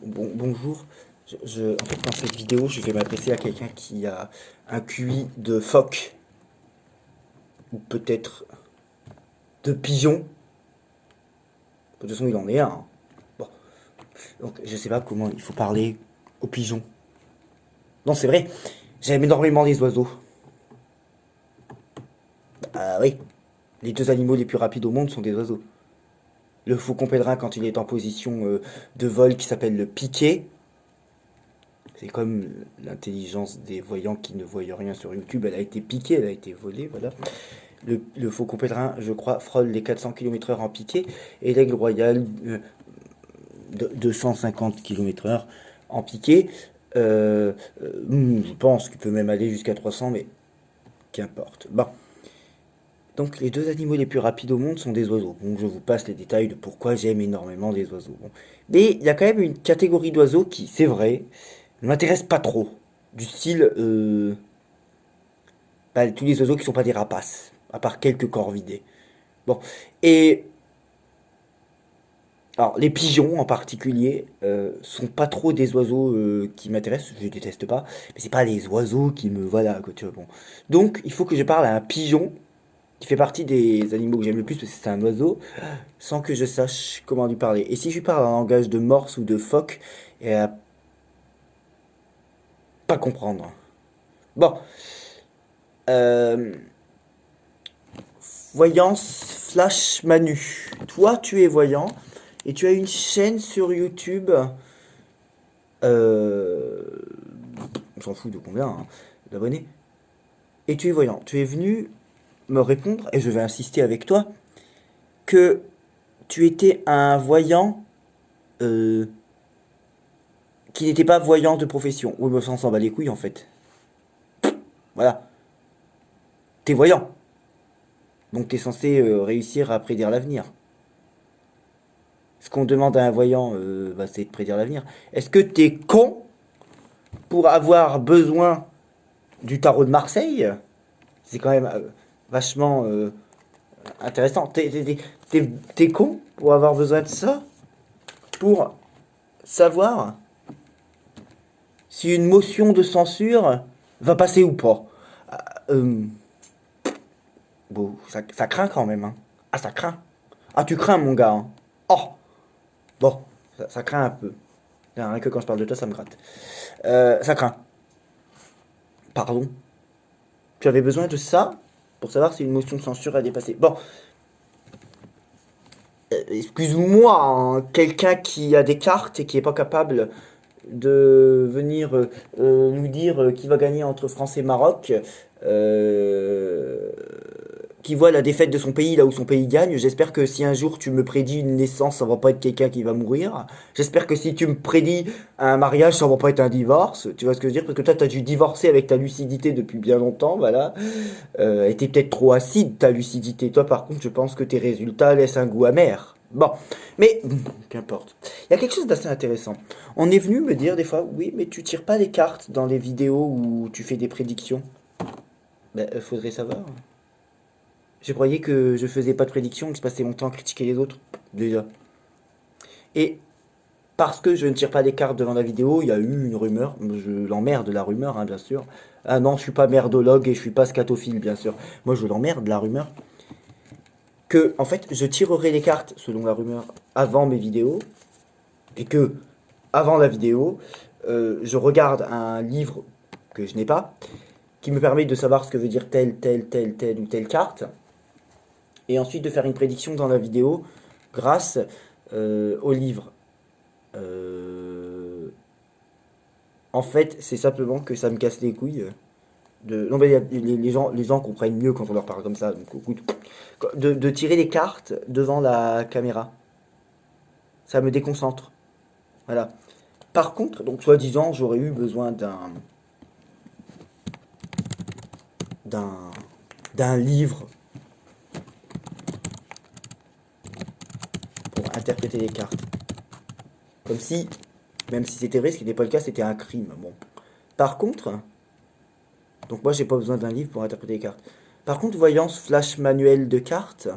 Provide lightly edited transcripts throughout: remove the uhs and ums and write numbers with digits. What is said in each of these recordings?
Bonjour. En fait, dans cette vidéo, je vais m'adresser à quelqu'un qui a un QI de phoque, ou peut-être de pigeon. De toute façon, il en est un, hein. Bon, donc je sais pas comment il faut parler aux pigeons. Non, c'est vrai, j'aime énormément les oiseaux. Ah oui, les deux animaux les plus rapides au monde sont des oiseaux. Le faucon pèlerin, quand il est en position de vol, qui s'appelle le piqué. C'est comme l'intelligence des voyants qui ne voient rien sur YouTube, elle a été piquée, elle a été volée, voilà. Le faucon pèlerin, je crois, frôle les 400 km/h en piqué, et l'aigle royal, 250 km/h en piqué. Je pense qu'il peut même aller jusqu'à 300, mais qu'importe. Bon. Donc les deux animaux les plus rapides au monde sont des oiseaux. Donc je vous passe les détails de pourquoi j'aime énormément les oiseaux. Bon. Mais il y a quand même une catégorie d'oiseaux qui, c'est vrai, ne m'intéresse pas trop. Du style, tous les oiseaux qui sont pas des rapaces, à part quelques corvidés. Bon, et alors les pigeons en particulier sont pas trop des oiseaux qui m'intéressent, je les déteste pas, mais c'est pas les oiseaux qui me voilà quoi, tu vois, bon. Donc il faut que je parle à un pigeon qui fait partie des animaux que j'aime le plus parce que c'est un oiseau, sans que je sache comment lui parler. Et si je lui parle en langage de morse ou de phoque, elle va pas comprendre. Bon, euh, voyance Flash Manu. Toi, tu es voyant et tu as une chaîne sur YouTube. Euh, on s'en fout de combien hein, d'abonnés. Et tu es voyant. Tu es venu me répondre, et je vais insister avec toi, que tu étais un voyant qui n'était pas voyant de profession. Oui, mais ça, on s'en bat les couilles en fait. Voilà. T'es voyant. Donc t'es censé réussir à prédire l'avenir. Ce qu'on demande à un voyant, c'est de prédire l'avenir. Est-ce que t'es con pour avoir besoin du tarot de Marseille? C'est quand même vachement intéressant. T'es con pour avoir besoin de ça? Pour savoir si une motion de censure va passer ou pas? Euh, bon, ça craint quand même, hein. Ah, ça craint. Ah, tu crains, mon gars, hein. Oh, bon, ça craint un peu. Rien que quand je parle de toi, ça me gratte. Ça craint. Pardon. Tu avais besoin de ça pour savoir si une motion de censure a dépassé. Bon, excuse-moi, hein, quelqu'un qui a des cartes et qui est pas capable de venir nous dire qui va gagner entre France et Maroc, euh, qui voit la défaite de son pays là où son pays gagne. J'espère que si un jour tu me prédis une naissance, ça va pas être quelqu'un qui va mourir. J'espère que si tu me prédis un mariage, ça va pas être un divorce. Tu vois ce que je veux dire? Parce que toi, t'as dû divorcer avec ta lucidité depuis bien longtemps, voilà. Elle était peut-être trop acide, ta lucidité. Toi, par contre, je pense que tes résultats laissent un goût amer. Bon, mais qu'importe. Il y a quelque chose d'assez intéressant. On est venu me dire des fois, oui, mais tu tires pas les cartes dans les vidéos où tu fais des prédictions. Ben, faudrait savoir. Je croyais que je faisais pas de prédictions, que je passais mon temps à critiquer les autres, déjà. Et parce que je ne tire pas les cartes devant la vidéo, il y a eu une rumeur. Je l'emmerde la rumeur, hein, bien sûr. Ah non, je suis pas merdologue et je suis pas scatophile, bien sûr. Moi, je l'emmerde la rumeur. Que, en fait, je tirerai les cartes, selon la rumeur, avant mes vidéos. Et que, avant la vidéo, je regarde un livre que je n'ai pas, qui me permet de savoir ce que veut dire telle ou telle carte. Et ensuite de faire une prédiction dans la vidéo grâce au livre. Euh, En fait, c'est simplement que ça me casse les couilles. Non, mais les gens comprennent mieux quand on leur parle comme ça. Donc, écoute, de tirer les cartes devant la caméra, ça me déconcentre. Voilà. Par contre, donc soi-disant, j'aurais eu besoin d'un d'un livre pour interpréter les cartes. Comme si, même si c'était vrai, ce qui n'était pas le cas, c'était un crime. Bon. Par contre, donc moi j'ai pas besoin d'un livre pour interpréter les cartes. Par contre, voyance flash manuel de cartes.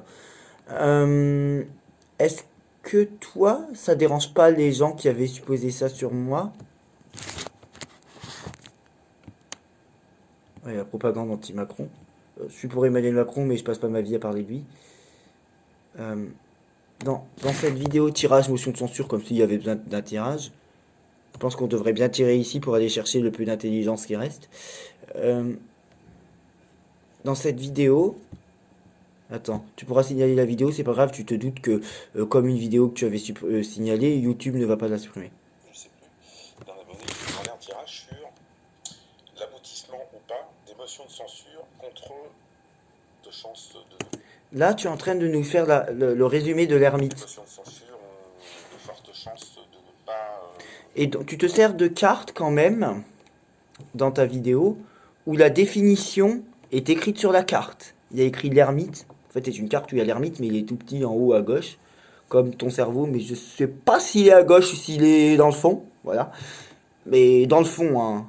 Euh, est-ce que toi, ça dérange pas les gens qui avaient supposé ça sur moi? Ouais, la propagande anti-Macron. Je suis pour Emmanuel Macron, mais je passe pas ma vie à parler de lui. Euh, dans cette vidéo tirage motion de censure, comme s'il y avait besoin d'un tirage, je pense qu'on devrait bien tirer ici pour aller chercher le peu d'intelligence qui reste. Euh, dans cette vidéo, attends, tu pourras signaler la vidéo, c'est pas grave, tu te doutes que comme une vidéo que tu avais signalée, YouTube ne va pas la supprimer. Je sais plus, d'un abonné qui demandait un tirage sur l'aboutissement ou pas des motions de censure contre de chances de... Là, tu es en train de nous faire le résumé de Les l'ermite. motions de censure ont de fortes chances de ne pas... Et donc, tu te sers de cartes quand même, dans ta vidéo, où la définition est écrite sur la carte. Il y a écrit l'ermite. En fait, c'est une carte où il y a l'ermite, mais il est tout petit en haut à gauche, comme ton cerveau, mais je sais pas s'il est à gauche ou s'il est dans le fond. Voilà. Mais dans le fond, hein.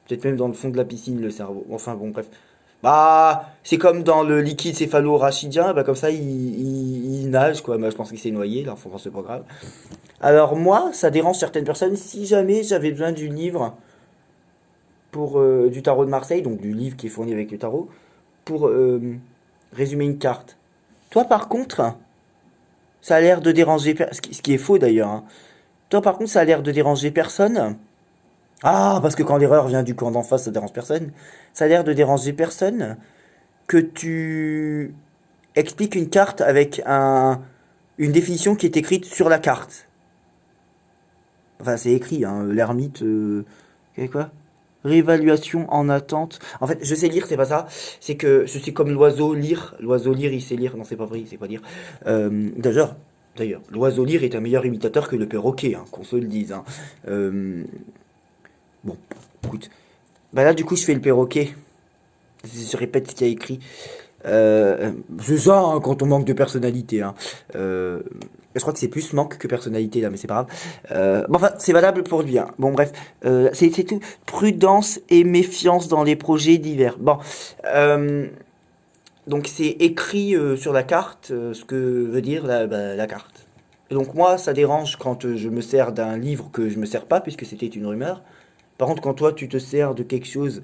Peut-être même dans le fond de la piscine, le cerveau. Enfin bon, bref. Bah, c'est comme dans le liquide céphalo-rachidien, bah comme ça, il nage, quoi. Bah, je pense qu'il s'est noyé, là, enfin, c'est pas grave. Alors moi, ça dérange certaines personnes. Si jamais j'avais besoin du livre pour du tarot de Marseille, donc du livre qui est fourni avec le tarot, pour résumer une carte. Toi, par contre, ça a l'air de déranger, ce qui est faux d'ailleurs, hein. Toi, par contre, ça a l'air de déranger personne. Ah, parce que quand l'erreur vient du camp d'en face, ça dérange personne. Ça a l'air de déranger personne que tu expliques une carte avec une définition qui est écrite sur la carte. Enfin, c'est écrit, hein, l'ermite, quoi? Réévaluation en attente. En fait, je sais lire, c'est pas ça. C'est que je suis comme l'oiseau lire. L'oiseau lire, il sait lire. Non, c'est pas vrai, il sait pas lire. D'ailleurs, l'oiseau lire est un meilleur imitateur que le perroquet, hein, qu'on se le dise, hein. Bon, écoute. Bah là, du coup, je fais le perroquet. Je répète ce qu'il y a écrit. C'est ça, hein, quand on manque de personnalité, hein. Je crois que c'est plus manque que personnalité là, mais c'est pas grave. Bon, enfin, c'est valable pour lui, hein. Bon, bref, c'est tout. Prudence et méfiance dans les projets divers. Bon, donc c'est écrit sur la carte ce que veut dire la carte. Et donc moi, ça dérange quand je me sers d'un livre que je me sers pas, puisque c'était une rumeur. Par contre, quand toi, tu te sers de quelque chose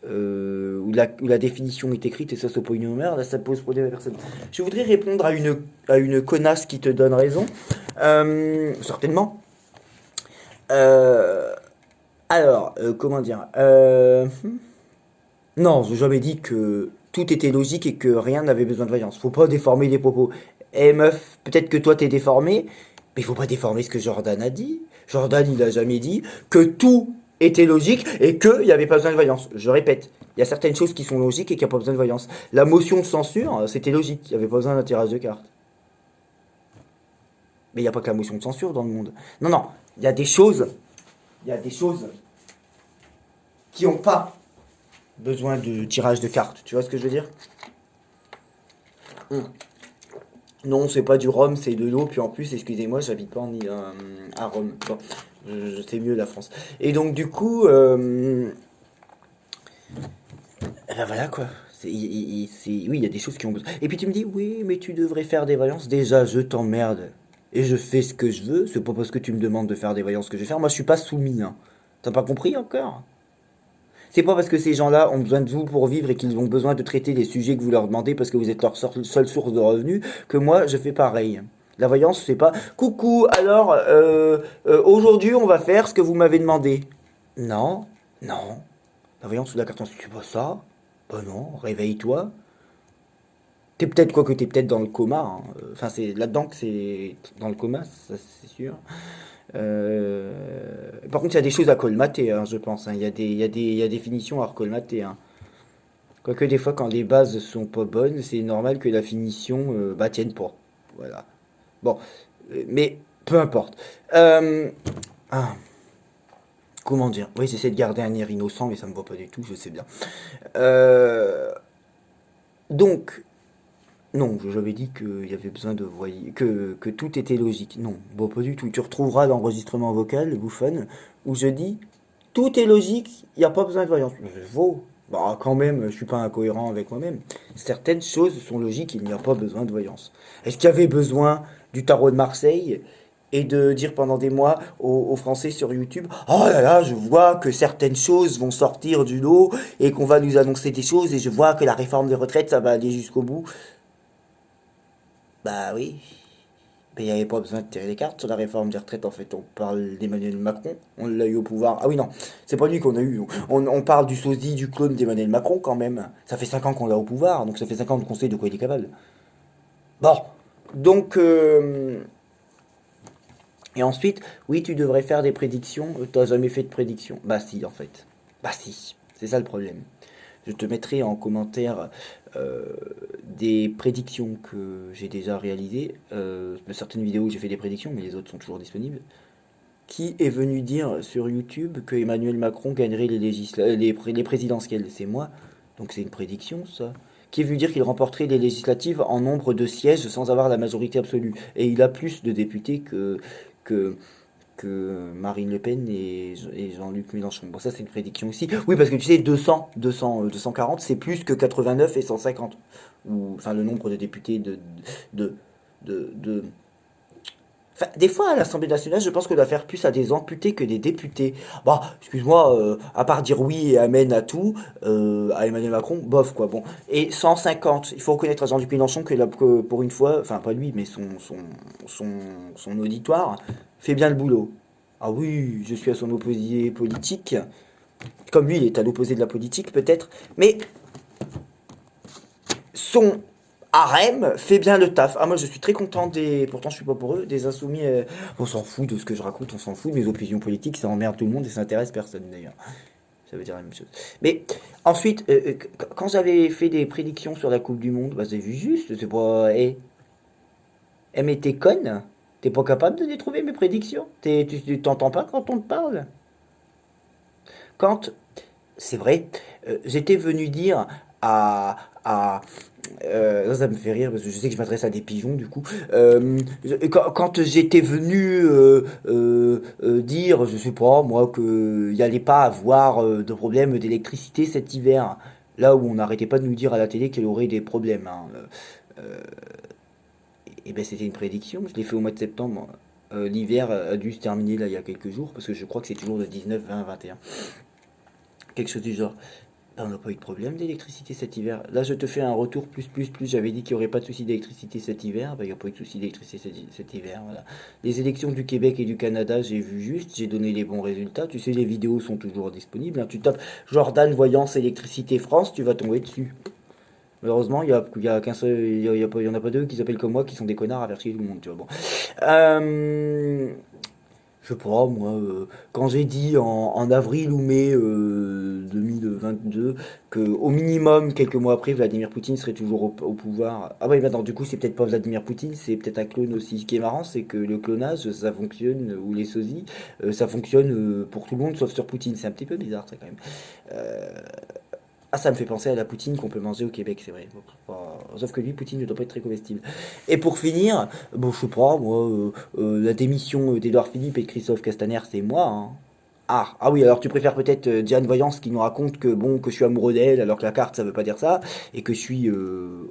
où la définition est écrite et ça soit pas une rumeur, là ça pose problème à personne. Je voudrais répondre à une connasse qui te donne raison. Certainement. Euh, comment dire Non, j'ai jamais dit que tout était logique et que rien n'avait besoin de voyance. Faut pas déformer les propos. Eh meuf, peut-être que toi t'es déformé, mais il faut pas déformer ce que Jordan a dit. Jordan, il a jamais dit que tout était logique et qu'il n'y avait pas besoin de voyance. Je répète, il y a certaines choses qui sont logiques et qui n'ont pas besoin de voyance. La motion de censure, c'était logique, il n'y avait pas besoin d'un tirage de cartes. Mais il n'y a pas que la motion de censure dans le monde. Non, non, il y a des choses qui n'ont pas besoin de tirage de cartes. Tu vois ce que je veux dire? Non, c'est pas du rhum, c'est de l'eau. Puis en plus, excusez-moi, j'habite pas à Rome. Bon, je sais mieux la France. Et donc, du coup, ben voilà quoi. Oui, il y a des choses qui ont besoin. Et puis tu me dis, oui, mais tu devrais faire des voyances. Déjà, je t'emmerde. Et je fais ce que je veux. C'est pas parce que tu me demandes de faire des voyances que je vais faire. Moi, je suis pas soumis, hein. T'as pas compris encore? C'est pas parce que ces gens-là ont besoin de vous pour vivre et qu'ils ont besoin de traiter les sujets que vous leur demandez parce que vous êtes leur seule source de revenus que moi je fais pareil. La voyance, c'est pas coucou, alors aujourd'hui on va faire ce que vous m'avez demandé. Non, non. La voyance ou la carton, c'est pas ça. Bah non, réveille-toi. T'es peut-être quoi que t'es peut-être dans le coma, hein. Enfin, c'est là-dedans que c'est dans le coma, ça c'est sûr. Par contre, il y a des choses à colmater, hein, je pense, hein. Il y a des finitions à recolmater, hein. Quoique des fois, quand les bases sont pas bonnes, c'est normal que la finition tienne pas. Voilà. Bon, mais peu importe. Ah, comment dire? Oui, j'essaie de garder un air innocent, mais ça me va pas du tout, je sais bien. Euh, donc, non, j'avais dit qu'il y avait besoin de voyer, que tout était logique. Non, bon, pas du tout. Tu retrouveras l'enregistrement vocal, bouffonne, où je dis tout est logique, il n'y a pas besoin de voyance. C'est faux. Bah, quand même, je suis pas incohérent avec moi-même. Certaines choses sont logiques, il n'y a pas besoin de voyance. Est-ce qu'il y avait besoin du tarot de Marseille et de dire pendant des mois aux Français sur YouTube, oh là là, je vois que certaines choses vont sortir du lot et qu'on va nous annoncer des choses et je vois que la réforme des retraites, ça va aller jusqu'au bout. Bah oui, mais il n'y avait pas besoin de tirer les cartes sur la réforme des retraites. En fait, on parle d'Emmanuel Macron, on l'a eu au pouvoir. Ah oui, non, c'est pas lui qu'on a eu. On parle du sosie, du clone d'Emmanuel Macron quand même. Ça fait 5 ans qu'on l'a au pouvoir, donc ça fait 5 ans qu'on sait de quoi il est capable. Bon, donc, et ensuite, oui, tu devrais faire des prédictions. T'as jamais fait de prédictions? Bah si, en fait. Bah si, c'est ça le problème. Je te mettrai en commentaire euh, des prédictions que j'ai déjà réalisées. De certaines vidéos où j'ai fait des prédictions, mais les autres sont toujours disponibles. Qui est venu dire sur YouTube que Emmanuel Macron gagnerait les présidentielles? C'est moi. Donc c'est une prédiction, ça. Qui est venu dire qu'il remporterait les législatives en nombre de sièges sans avoir la majorité absolue. Et il a plus de députés que, que Marine Le Pen et Jean-Luc Mélenchon. Bon, ça, c'est une prédiction aussi. Oui, parce que tu sais, 240, c'est plus que 89 et 150. Ou, enfin, le nombre de députés de, de. Enfin, des fois, à l'Assemblée nationale, je pense qu'on doit faire plus à des amputés que des députés. Bah, excuse-moi, à part dire oui et amen à tout, à Emmanuel Macron, bof, quoi. Bon. Et 150, il faut reconnaître à Jean-Luc Mélenchon que pour une fois, enfin, pas lui, mais son, son auditoire, fait bien le boulot. Ah oui, je suis à son opposé politique. Comme lui, il est à l'opposé de la politique, peut-être. Mais son harem fait bien le taf. Ah, moi, je suis très content des. Pourtant, je suis pas pour eux. Des insoumis. On s'en fout de ce que je raconte, on s'en fout. Mes opinions politiques, ça emmerde tout le monde et ça intéresse personne, d'ailleurs. Ça veut dire la même chose. Mais ensuite, quand j'avais fait des prédictions sur la Coupe du Monde, bah, j'ai vu juste. C'est pas. Mais t'es conne? T'es pas capable de les trouver, mes prédictions? Tu t'entends pas quand on te parle? Quand, c'est vrai, j'étais venu dire à, ça me fait rire parce que je sais que je m'adresse à des pigeons du coup. Quand j'étais venu dire, je sais pas moi, qu'il n'y allait pas avoir de problème d'électricité cet hiver, là où on n'arrêtait pas de nous dire à la télé qu'il y aurait des problèmes, hein, et ben c'était une prédiction, je l'ai fait au mois de septembre. L'hiver a dû se terminer là il y a quelques jours parce que je crois que c'est toujours de 19, 20, 21. Quelque chose du genre. Ben, on n'a pas eu de problème d'électricité cet hiver. Là, je te fais un retour plus. J'avais dit qu'il n'y aurait pas de souci d'électricité cet hiver. Ben, il n'y a pas eu de souci d'électricité cet hiver. Voilà. Les élections du Québec et du Canada, j'ai vu juste. J'ai donné les bons résultats. Tu sais, les vidéos sont toujours disponibles, hein. Tu tapes Jordan Voyance Électricité France, tu vas tomber dessus. Malheureusement, il y a qu'un seul, il y en a pas deux qui s'appellent comme moi, qui sont des connards à faire chier tout le monde, tu vois. Bon. Euh, je sais pas, moi, quand j'ai dit en avril ou mai 2022 que au minimum, quelques mois après, Vladimir Poutine serait toujours au pouvoir. Ah ouais, maintenant, du coup, c'est peut-être pas Vladimir Poutine, c'est peut-être un clone aussi. Ce qui est marrant, c'est que le clonage, ça fonctionne, ou les sosies, ça fonctionne pour tout le monde, sauf sur Poutine. C'est un petit peu bizarre, ça, quand même. Euh, ah, ça me fait penser à la poutine qu'on peut manger au Québec, c'est vrai. Bon, sauf que lui, poutine ne doit pas être très comestible. Et pour finir, bon, je sais pas, moi, la démission d'Edouard Philippe et de Christophe Castaner, c'est moi, hein. Ah oui, alors tu préfères peut-être Diane Voyance qui nous raconte que bon que je suis amoureux d'elle alors que la carte ça veut pas dire ça et que je suis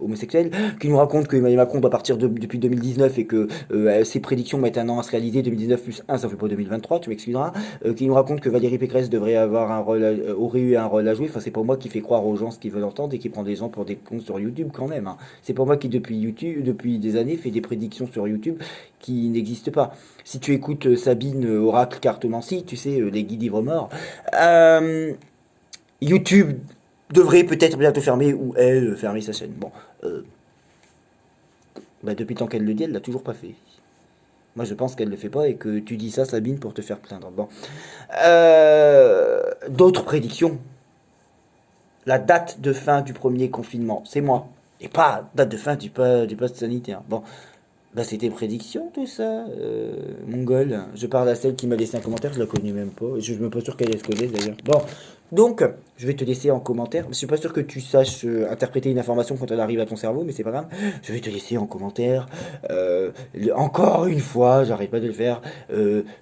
homosexuel, qui nous raconte que Emmanuel Macron doit partir depuis 2019 et que ses prédictions mettent un an à se réaliser, 2019 plus 1 ça fait pas 2023, tu m'excuseras, qui nous raconte que Valérie Pécresse devrait avoir un rôle aurait eu un rôle à jouer, enfin c'est pas moi qui fait croire aux gens ce qu'ils veulent entendre et qui prend des gens pour des cons sur YouTube quand même, hein. C'est pas moi qui depuis YouTube depuis des années fait des prédictions sur YouTube qui n'existent pas. Si tu écoutes Sabine Oracle Cartomancie, tu sais, les guides ivres morts, euh, YouTube devrait peut-être bientôt fermer ou elle fermer sa chaîne. Bon, euh, bah, depuis le temps qu'elle le dit, elle l'a toujours pas fait. Moi, je pense qu'elle le fait pas et que tu dis ça, Sabine, pour te faire plaindre. Bon, d'autres prédictions. La date de fin du premier confinement, c'est moi. Et pas date de fin du poste sanitaire. Bon, bah c'était prédiction tout ça, mongol. Je parle à celle qui m'a laissé un commentaire, je la connais même pas. Je suis même pas sûr qu'elle est scolaire d'ailleurs. Bon, donc je vais te laisser en commentaire. Je suis pas sûr que tu saches interpréter une information quand elle arrive à ton cerveau, mais c'est pas grave. Je vais te laisser en commentaire. Encore une fois, j'arrête pas de le faire.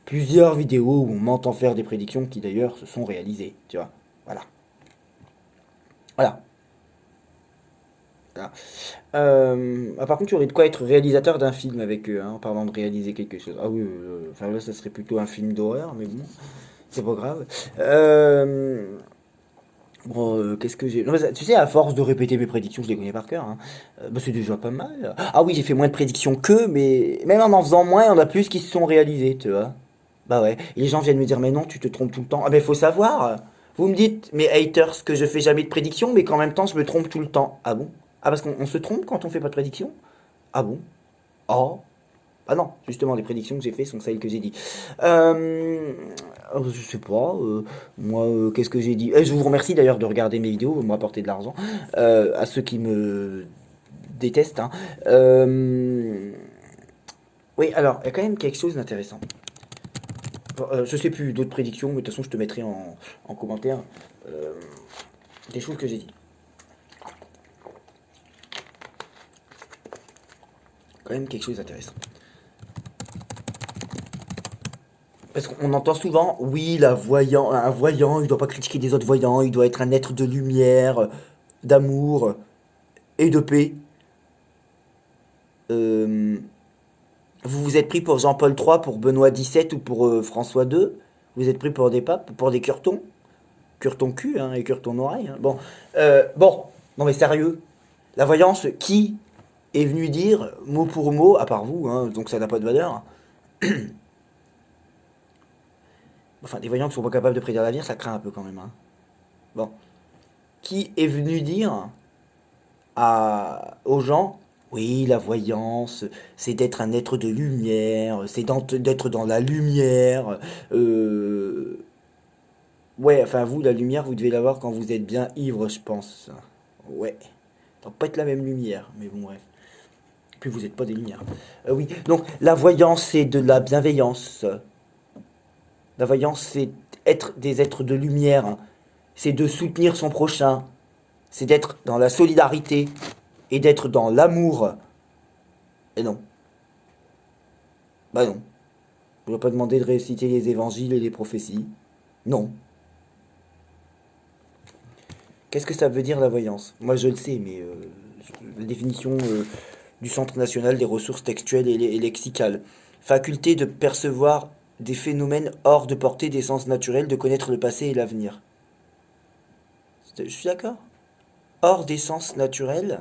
Plusieurs vidéos où on m'entend faire des prédictions qui d'ailleurs se sont réalisées. Tu vois, voilà, voilà. Voilà. Par contre, tu aurais de quoi être réalisateur d'un film avec eux, hein, en parlant de réaliser quelque chose. Ah oui, enfin là, ça serait plutôt un film d'horreur, mais bon, c'est pas grave. Bon, qu'est-ce que j'ai... Non, mais tu sais, à force de répéter mes prédictions, je les connais par cœur, hein. Bah, c'est déjà pas mal. Ah oui, j'ai fait moins de prédictions qu'eux, mais même en faisant moins, il y en a plus qui se sont réalisées, tu vois. Bah ouais. Et les gens viennent me dire, mais non, tu te trompes tout le temps. Ah ben, faut savoir. Vous me dites, mes haters, que je fais jamais de prédictions, mais qu'en même temps, je me trompe tout le temps. Ah bon? Ah, parce qu'on se trompe quand on fait pas de prédictions? Ah bon? Oh. Ah non, justement, les prédictions que j'ai faites sont celles que j'ai dit. Euh, je sais pas, moi, qu'est-ce que j'ai dit? Je vous remercie d'ailleurs de regarder mes vidéos, vous me rapportez de l'argent. À ceux qui me détestent, hein. Oui, alors, il y a quand même quelque chose d'intéressant. Bon, je sais plus d'autres prédictions, mais de toute façon, je te mettrai en commentaire euh, des choses que j'ai dit. Quand même quelque chose d'intéressant. Parce qu'on entend souvent, oui, un voyant, il doit pas critiquer des autres voyants, il doit être un être de lumière, d'amour et de paix. Euh, vous vous êtes pris pour Jean-Paul III, pour Benoît XVII ou pour François II? Vous êtes pris pour des papes, pour des curtons? Curton cul, hein, et curton oreille, hein. Bon, non mais sérieux, la voyance, qui est venu dire mot pour mot, à part vous, hein, donc ça n'a pas de valeur. Enfin, des voyants qui sont pas capables de prédire l'avenir, ça craint un peu quand même, hein. Bon, qui est venu dire aux gens, oui, la voyance, c'est d'être un être de lumière, c'est d'être dans la lumière. euh, Ouais, enfin vous, la lumière, vous devez l'avoir quand vous êtes bien ivre, je pense. Ouais, ça doit pas être la même lumière, mais bon, bref. Puis vous n'êtes pas des lumières. Oui, donc la voyance, c'est de la bienveillance. La voyance, c'est être des êtres de lumière, hein. C'est de soutenir son prochain. C'est d'être dans la solidarité et d'être dans l'amour. Et non. Bah non. Je ne vais pas demander de réciter les évangiles et les prophéties. Non. Qu'est-ce que ça veut dire la voyance? Moi je le sais, mais la définition du Centre national des ressources textuelles et lexicales. Faculté de percevoir des phénomènes hors de portée des sens naturels, de connaître le passé et l'avenir. Je suis d'accord. Hors des sens naturels.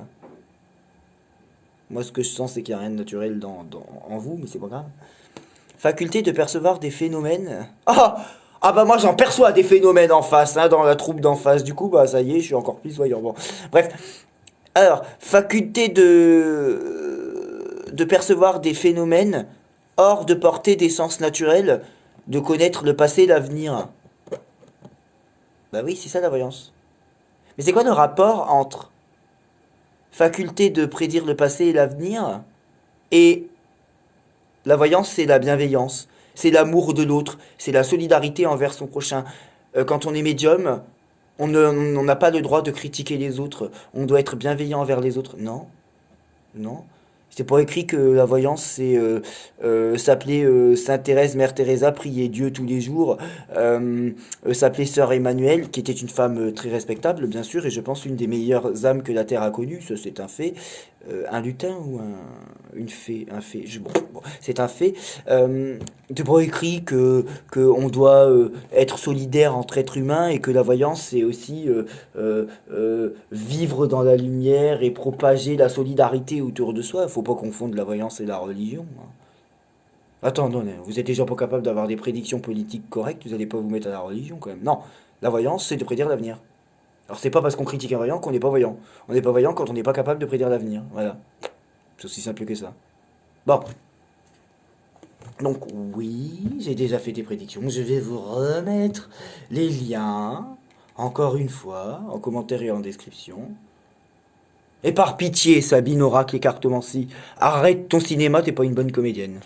Moi ce que je sens c'est qu'il n'y a rien de naturel en vous, mais c'est pas grave. Faculté de percevoir des phénomènes. Ah! Ah bah moi j'en perçois des phénomènes en face, hein, dans la troupe d'en face. Du coup, bah ça y est, je suis encore plus voyant. Bon, bref. Alors, faculté de percevoir des phénomènes hors de portée des sens naturels, de connaître le passé et l'avenir. Bah oui, c'est ça la voyance. Mais c'est quoi le rapport entre faculté de prédire le passé et l'avenir et la voyance, c'est la bienveillance, c'est l'amour de l'autre, c'est la solidarité envers son prochain. Quand on est médium, on n'a pas le droit de critiquer les autres. On doit être bienveillant envers les autres. Non, non. C'est pas écrit que la voyance, c'est s'appeler Sainte Thérèse, Mère Teresa, prier Dieu tous les jours, s'appeler Sœur Emmanuel, qui était une femme très respectable, bien sûr, et je pense une des meilleures âmes que la Terre a connues, ça c'est un fait. Un lutin ou une fée, un fait, bon, c'est un fait. C'est pas écrit que on doit être solidaire entre êtres humains et que la voyance c'est aussi vivre dans la lumière et propager la solidarité autour de soi. Faut pas confondre la voyance et la religion, hein. Attends, non, non, vous êtes déjà pas capable d'avoir des prédictions politiques correctes, vous allez pas vous mettre à la religion quand même. Non, la voyance c'est de prédire l'avenir. Alors c'est pas parce qu'on critique un voyant qu'on n'est pas voyant. On n'est pas voyant quand on n'est pas capable de prédire l'avenir. Voilà. C'est aussi simple que ça. Bon. Donc oui, j'ai déjà fait des prédictions. Je vais vous remettre les liens, encore une fois, en commentaire et en description. Et par pitié, Sabine Oracle et Cartomancie, arrête ton cinéma, t'es pas une bonne comédienne.